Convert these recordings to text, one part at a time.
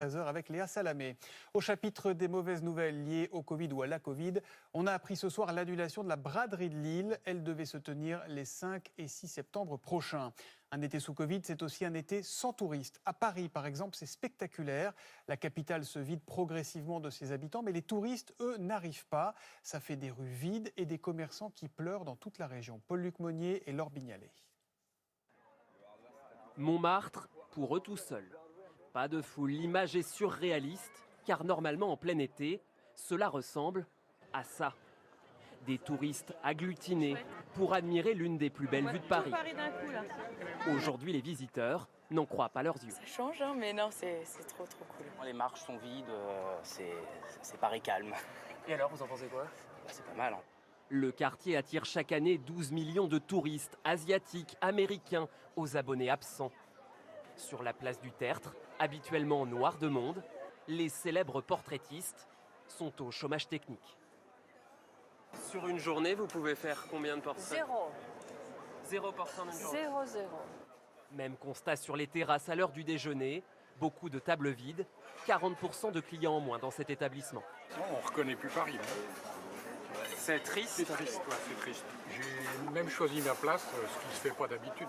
13h avec Léa Salamé. Au chapitre des mauvaises nouvelles liées au Covid ou à la Covid, on a appris ce soir l'annulation de la braderie de Lille. Elle devait se tenir les 5 et 6 septembre prochains. Un été sous Covid, c'est aussi un été sans touristes. À Paris, par exemple, c'est spectaculaire. La capitale se vide progressivement de ses habitants, mais les touristes, eux, n'arrivent pas. Ça fait des rues vides et des commerçants qui pleurent dans toute la région. Paul-Luc Monnier et Laure Bignalet. Montmartre, pour eux tout seuls. Pas de foule, l'image est surréaliste, car normalement en plein été, cela ressemble à ça. Des touristes agglutinés pour admirer l'une des plus belles vues de Paris. Aujourd'hui, les visiteurs n'en croient pas leurs yeux. Ça change, hein, mais non, c'est trop cool. Les marches sont vides, c'est Paris calme. Et alors, vous en pensez quoi? C'est pas mal. Hein. Le quartier attire chaque année 12 millions de touristes asiatiques, américains, aux abonnés absents. Sur la place du Tertre, habituellement noire de monde, les célèbres portraitistes sont au chômage technique. Sur une journée, vous pouvez faire combien de portraits? Zéro portrait en une journée. Zéro. Même constat sur les terrasses à l'heure du déjeuner, beaucoup de tables vides, 40% de clients en moins dans cet établissement. Non, on ne reconnaît plus Paris. Là. C'est triste. C'est triste, ouais, c'est triste. J'ai même choisi ma place, ce qui ne se fait pas d'habitude.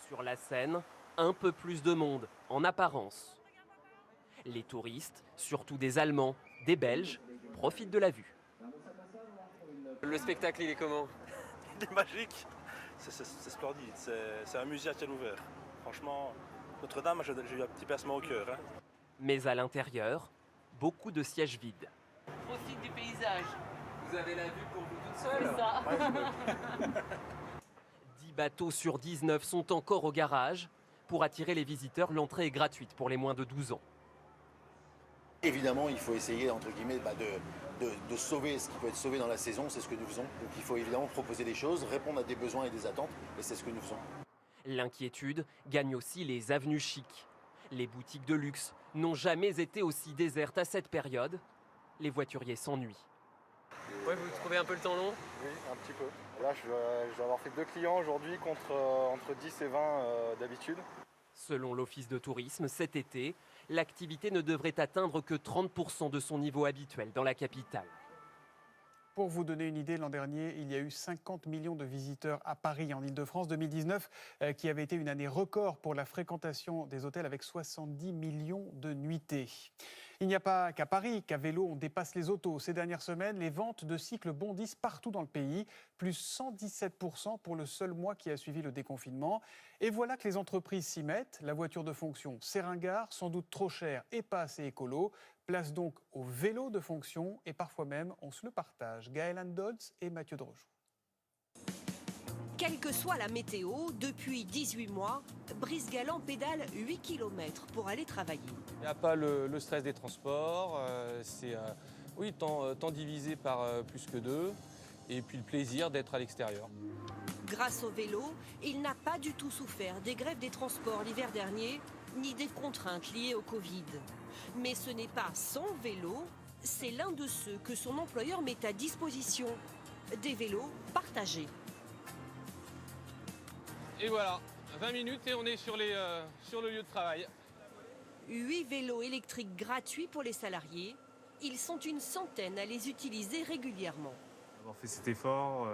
Sur la scène, un peu plus de monde, en apparence. Les touristes, surtout des Allemands, des Belges, profitent de la vue. Le spectacle, il est comment? Il est magique, c'est splendide, c'est un musée à ciel ouvert. Franchement, Notre-Dame, j'ai eu un petit pincement au cœur. Hein. Mais à l'intérieur, beaucoup de sièges vides. Profite du paysage. Vous avez la vue pour vous toute seule? C'est ça. 10 bateaux sur 19 sont encore au garage. Pour attirer les visiteurs, l'entrée est gratuite pour les moins de 12 ans. Évidemment, il faut essayer, entre guillemets, de sauver ce qui peut être sauvé dans la saison, c'est ce que nous faisons. Donc il faut évidemment proposer des choses, répondre à des besoins et des attentes, et c'est ce que nous faisons. L'inquiétude gagne aussi les avenues chics. Les boutiques de luxe n'ont jamais été aussi désertes à cette période. Les voituriers s'ennuient. Ouais, vous trouvez un peu le temps long? Oui, un petit peu. Là, je dois avoir fait 2 clients aujourd'hui contre entre 10 et 20 d'habitude. Selon l'Office de tourisme, cet été, l'activité ne devrait atteindre que 30% de son niveau habituel dans la capitale. Pour vous donner une idée, l'an dernier, il y a eu 50 millions de visiteurs à Paris, en Ile-de-France. 2019, qui avait été une année record pour la fréquentation des hôtels avec 70 millions de nuitées. Il n'y a pas qu'à Paris qu'à vélo on dépasse les autos. Ces dernières semaines, les ventes de cycles bondissent partout dans le pays, plus 117% pour le seul mois qui a suivi le déconfinement. Et voilà que les entreprises s'y mettent. La voiture de fonction, c'est ringard, sans doute trop cher et pas assez écolo. Place donc au vélo de fonction et parfois même on se le partage. Gaëlle Dodds et Mathieu Drojoux. Quelle que soit la météo, depuis 18 mois, Brice Galland pédale 8 km pour aller travailler. Il n'y a pas le stress des transports, c'est temps divisé par plus que 2, et puis le plaisir d'être à l'extérieur. Grâce au vélo, il n'a pas du tout souffert des grèves des transports l'hiver dernier, ni des contraintes liées au Covid. Mais ce n'est pas son vélo, c'est l'un de ceux que son employeur met à disposition. Des vélos partagés. Et voilà, 20 minutes et on est sur le lieu de travail. 8 vélos électriques gratuits pour les salariés. Ils sont une centaine à les utiliser régulièrement. Avoir fait cet effort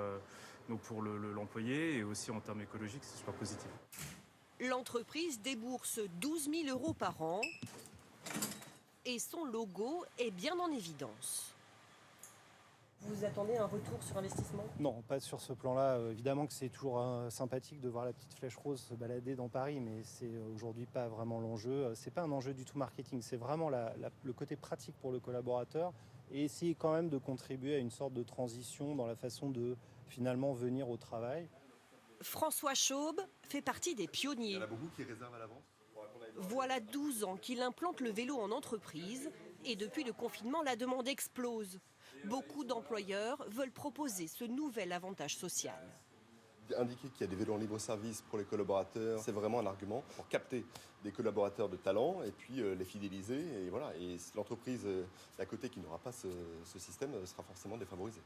donc pour l'employé et aussi en termes écologiques, c'est super positif. L'entreprise débourse 12 000 € par an et son logo est bien en évidence. Vous attendez un retour sur investissement? Non, pas sur ce plan-là. Évidemment que c'est toujours sympathique de voir la petite flèche rose se balader dans Paris, mais c'est aujourd'hui pas vraiment l'enjeu. C'est pas un enjeu du tout marketing, c'est vraiment le côté pratique pour le collaborateur et essayer quand même de contribuer à une sorte de transition dans la façon de finalement venir au travail. François Chaube fait partie des pionniers. Il y en a beaucoup qui réservent à l'avance. Voilà 12 ans qu'il implante le vélo en entreprise et depuis le confinement, la demande explose. Beaucoup d'employeurs veulent proposer ce nouvel avantage social. Indiquer qu'il y a des vélos en libre service pour les collaborateurs, c'est vraiment un argument pour capter des collaborateurs de talent et puis les fidéliser. Et voilà. Et l'entreprise d'à côté qui n'aura pas ce système sera forcément défavorisée.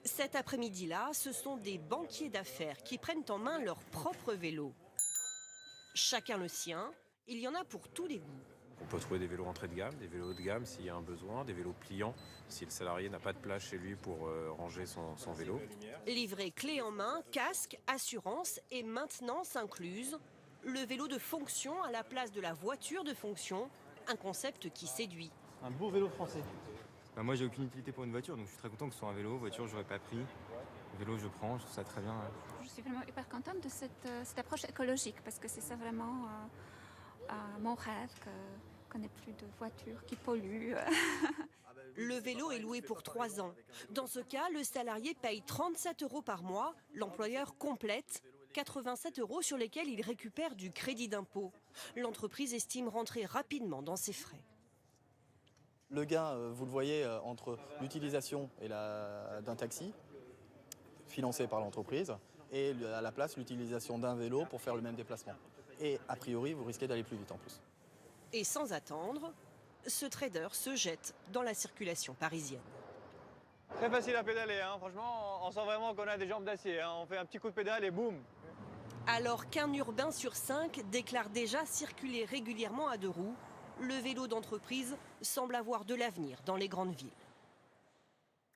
Cet après-midi-là, ce sont des banquiers d'affaires qui prennent en main leur propre vélo. Chacun le sien, il y en a pour tous les goûts. On peut trouver des vélos entrée de gamme, des vélos haut de gamme s'il y a un besoin, des vélos pliants si le salarié n'a pas de place chez lui pour ranger son vélo. Livré clé en main, casque, assurance et maintenance incluse. Le vélo de fonction à la place de la voiture de fonction, un concept qui séduit. Un beau vélo français. Moi j'ai aucune utilité pour une voiture, donc je suis très content que ce soit un vélo. Voiture j'aurais pas pris. Vélo je prends, je trouve ça très bien. Je suis vraiment hyper contente de cette approche écologique parce que c'est ça vraiment mon rêve, qu'on n'ait plus de voitures qui polluent. Le vélo est loué pour 3 ans. Dans ce cas, le salarié paye 37 € par mois, l'employeur complète 87 € sur lesquels il récupère du crédit d'impôt. L'entreprise estime rentrer rapidement dans ses frais. Le gain, vous le voyez, entre l'utilisation d'un taxi, financé par l'entreprise, et à la place l'utilisation d'un vélo pour faire le même déplacement. Et a priori, vous risquez d'aller plus vite en plus. Et sans attendre, ce trader se jette dans la circulation parisienne. Très facile à pédaler, hein. Franchement, on sent vraiment qu'on a des jambes d'acier. Hein. On fait un petit coup de pédale et boum. Alors qu'un urbain sur 5 déclare déjà circuler régulièrement à 2 roues, le vélo d'entreprise semble avoir de l'avenir dans les grandes villes.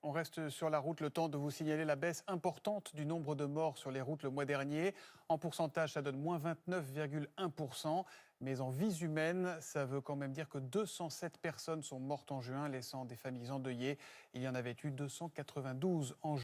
On reste sur la route, le temps de vous signaler la baisse importante du nombre de morts sur les routes le mois dernier. En pourcentage, ça donne moins 29,1%. Mais en vies humaines, ça veut quand même dire que 207 personnes sont mortes en juin, laissant des familles endeuillées. Il y en avait eu 292 en juin.